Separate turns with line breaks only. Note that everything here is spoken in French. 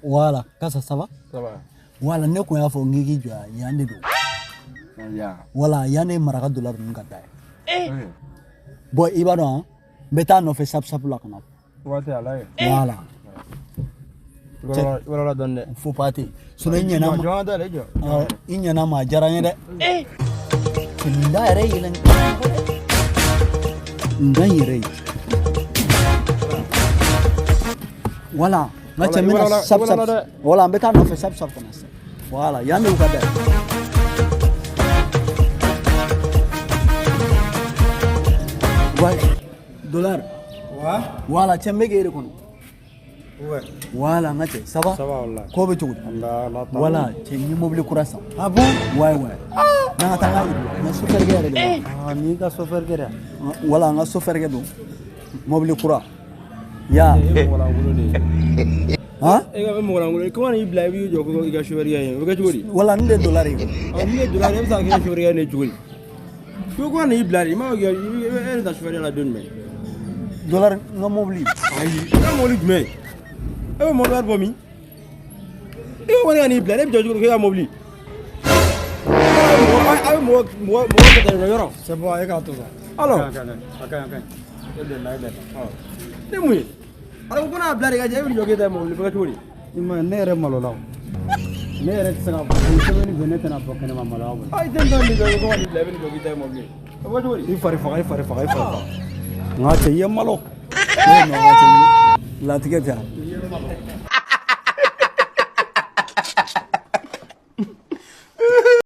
Voilà, kasa ça va?
Ça va.
Voilà, ne ko ya fo ngigi jwa yande do.
Ya.
Voilà, yande maraka dollar mun ka dai. Boy, iba do beta no fe sap sap la kana.
Wate ala.
Voilà.
Wala donne.
Faut pas te. Sunu nyana ma.
Jonda lejo.
Inyana ma jaranye de. Tinda re yilan. Ngai re. Voilà. Ngache mina sap sap. Voilà, beta no fe sap sap kana. Voilà, yande uka dai. Ouais. Dollar.
Wa?
Voilà, chembe ge re kono.
Ouais.
Voilà, ngache, ça va?
Ça va wallah.
Ko be chugu.
Allah la ta.
Voilà, c'est ni mobile kurasa.
Ah bon?
Ouais. Na tanga na super ge re.
Ah ni ka chauffeur gera.
Voilà, nga super ge do. Mobile kura. Ya.
Wala ngulo de.
Hein?
E ga mo wala ngulo. Comment il blague yu joko ga chauffeur gera. Ga chugori.
Voilà, ni dollar yi.
Ah ni dollar e sa ga chauffeur gera ne chugori. Ko ko ni blague ma ga e da chauffeur la donne mais.
Dollar nga mobile.
Ayi, ka mo li mais. E mo dar bomi. E wona ni blague e jojo ko ya mobile. Moi, c'est bon, avec tout ça. Alors, c'est moi. Alors, on a blagué, j'ai vu le gars de mon livre. Il m'a n'éré malolo. N'éré ça va. Je vais venir te n'apporter ma malade. Ah, il t'entend dire que on est levé le gars de mon livre. Il faut faire.
Ngache ye malo. La tigeta.